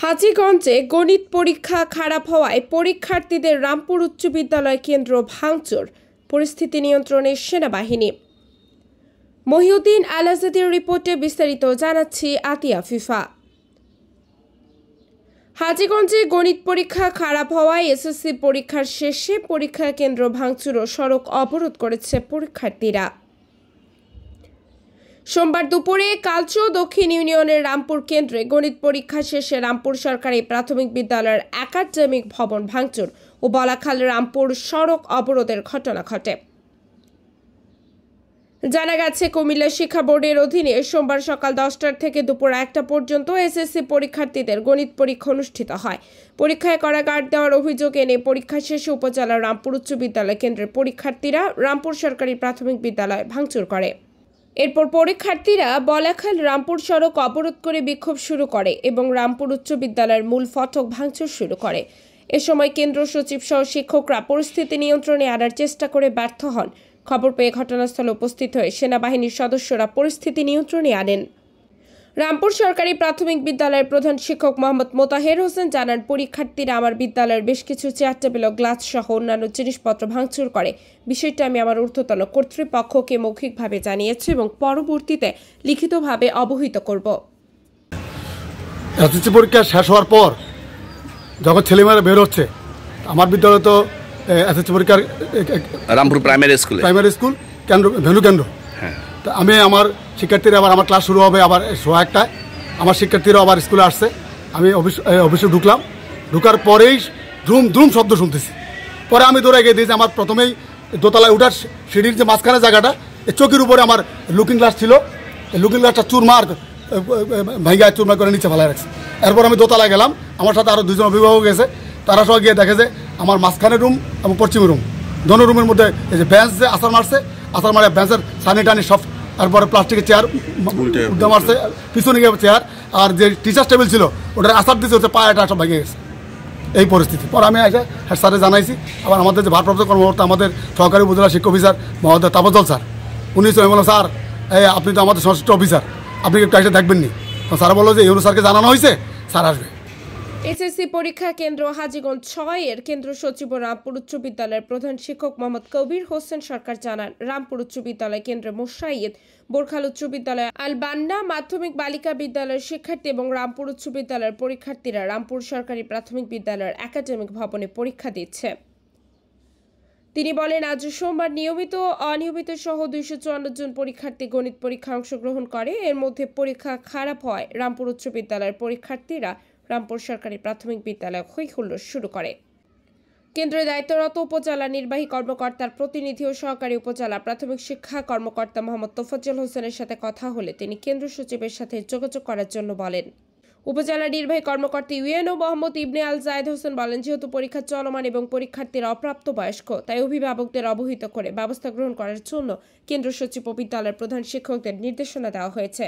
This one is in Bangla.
হাজীগঞ্জে গণিত পরীক্ষা খারাপ হওয়ায় পরীক্ষার্থীদের রামপুর উচ্চ বিদ্যালয় কেন্দ্র ভাঙচুর, পরিস্থিতি নিয়ন্ত্রণে সেনাবাহিনী। মহিউদ্দিন আল আজাদের রিপোর্টে বিস্তারিত জানাচ্ছি আতিয়া ফিফা। হাজীগঞ্জে গণিত পরীক্ষা খারাপ হওয়ায় এসএসসি পরীক্ষার শেষে পরীক্ষা কেন্দ্র ভাঙচুর ও সড়ক অবরোধ করেছে পরীক্ষার্থীরা। সোমবার দুপুরে কালচো দক্ষিণ ইউনিয়নের রামপুর কেন্দ্রে গণিত পরীক্ষা শেষে রামপুর সরকারি প্রাথমিক বিদ্যালয়ের একাডেমিক ভবন ভাঙচুর ও বলাখাল রামপুর সড়ক অবরোধের ঘটনা ঘটে। জানা গেছে, কুমিল্লা শিক্ষা বোর্ডের অধীনে সোমবার সকাল 10টা থেকে দুপুর 1টা পর্যন্ত এসএসসি পরীক্ষার্থীদের গণিত পরীক্ষা অনুষ্ঠিত হয়। পরীক্ষায় কড়া গার্ড দেওয়ার অভিযোগ এনে পরীক্ষা শেষে উপজেলার রামপুর উচ্চ বিদ্যালয় কেন্দ্রের পরীক্ষার্থীরা রামপুর সরকারি প্রাথমিক বিদ্যালয় ভাঙচুর করে। এরপর পরীক্ষার্থীরা বলাখাল রামপুর সড়ক অবরোধ করে বিক্ষোভ শুরু করে এবং রামপুর উচ্চ বিদ্যালয়ের মূল ফটক ভাঙচুর শুরু করে। এ সময় কেন্দ্র সচিব সহ শিক্ষকরা পরিস্থিতি নিয়ন্ত্রণে আনার চেষ্টা করে ব্যর্থ হন। খবর পেয়ে ঘটনাস্থলে উপস্থিত হয়ে সেনাবাহিনীর সদস্যরা পরিস্থিতি নিয়ন্ত্রণে আনেন। রামপুর সরকারি প্রাথমিক বিদ্যালয়ের প্রধান শিক্ষক মোহাম্মদ মোতাহের হোসেন জানান, পরীক্ষার্থীরা আমার বিদ্যালয়ের বেশ কিছু চেয়ার টেবিল ও গ্লাস সহ অন্যান্য জিনিসপত্র ভাঙচুর করে। বিষয়টা আমি আমার ঊর্ধ্বতন কর্তৃপক্ষকে মৌখিকভাবে জানিয়েছি এবং পরবর্তীতে লিখিতভাবে অবহিত করব। এসএসসি পরীক্ষা শেষ হওয়ার পর যখন ছেলেমেয়েরা বের হচ্ছে, আমার বিদ্যালয় তো এসএসসি পরীক্ষার রামপুর প্রাইমারি স্কুল ভেনু কেন্দ্র। তো আমি আমার শিক্ষার্থীরা আবার আমার ক্লাস শুরু হবে আবার 1:00টায়। আমার শিক্ষার্থীরা আবার স্কুলে আসছে। আমি অফিসে ঢুকার পরেই ধুম শব্দ শুনতেছি। পরে আমি দৌড়ে গিয়ে দিয়েছি। আমার প্রথমেই দোতলায় উঠার সিঁড়ির যে মাঝখানে জায়গাটা, এই চোখের উপরে আমার লুকিং গ্লাস ছিল। এই লুকিং গ্লাসটা চুরমার করে নিচে ফেলায় রাখছে। এরপর আমি দোতলায় গেলাম, আমার সাথে আরও 2জন অভিভাবক গেছে। তারা সব গিয়ে দেখে যে আমার মাঝখানে রুম এবং পশ্চিম রুম, দোনো রুমের মধ্যে এই যে বেঞ্চ যে আসার মারছে, বেঞ্চের সানি টানি সব, তারপরে প্লাস্টিকের চেয়ার উল্টে মারছে, পিছনে গিয়ে চেয়ার, আর যে টিচার টেবিল ছিল ওটার আসার দিচ্ছে হচ্ছে পায়েটা সব ভেঙে গেছে। এই পরিস্থিতি পরে আমি এসে হেড স্যারে জানাইছি। আবার আমাদের যে ভারপ্রাপ্ত কর্মকর্তা, আমাদের সহকারী উপজেলা শিক্ষা অফিসার মহোদয় তাপজল স্যার, উনি বললেন, স্যার আপনি তো আমাদের সংশ্লিষ্ট অফিসার, আপনি একটু এসে দেখবেন নি? স্যার বললো যে ইউনো স্যারকে জানানো হয়েছে, স্যার আসবে। এসএসসি পরীক্ষা কেন্দ্র হাজীগঞ্জ 6 এর কেন্দ্র সচিব ও রামপুর উচ্চ বিদ্যালয়ের প্রধান শিক্ষক মোহাম্মদ কবির হোসেন সরকার জানান, রামপুর উচ্চ বিদ্যালয় কেন্দ্রে মোসাইয়েদ, বোরখাল উচ্চ বিদ্যালয় আল বান্না মাধ্যমিক বালিকা বিদ্যালয়ের শিক্ষার্থী এবং রামপুর উচ্চ বিদ্যালয়ের পরীক্ষার্থীরা রামপুর সরকারি প্রাথমিক বিদ্যালয়ের একাডেমিক ভবনে পরীক্ষা দিচ্ছে। তিনি বলেন, আজ সোমবার নিয়মিত ও অনিয়মিত সহ 254 জন পরীক্ষার্থী গণিত পরীক্ষায় অংশগ্রহণ করে। এর মধ্যে পরীক্ষা খারাপ হয় রামপুর উচ্চ বিদ্যালয়ের পরীক্ষার্থীরা রামপুর সরকারি প্রাথমিক বিদ্যালয়ে হই হুল্লোড় শুরু করে। কেন্দ্রে দায়িত্বরত উপজেলা নির্বাহী কর্মকর্তার প্রতিনিধি ও সহকারী উপজেলা প্রাথমিক শিক্ষা কর্মকর্তা মোহাম্মদ তোফাজ্জল হোসেনের সাথে কথা হলে তিনি কেন্দ্র সচিবের সাথে যোগাযোগ করার জন্য বলেন। উপজেলা নির্বাহী কর্মকর্তা ইউএনও মোহাম্মদ ইবনে আল জায়েদ হোসেন বলেন, যেহেতু পরীক্ষা চলমান এবং পরীক্ষার্থীরা অপ্রাপ্তবয়স্ক, তাই অভিভাবকদের অবহিত করে ব্যবস্থা গ্রহণ করার জন্য কেন্দ্র সচিব ও বিদ্যালয়ের প্রধান শিক্ষকদের নির্দেশনা দেওয়া হয়েছে।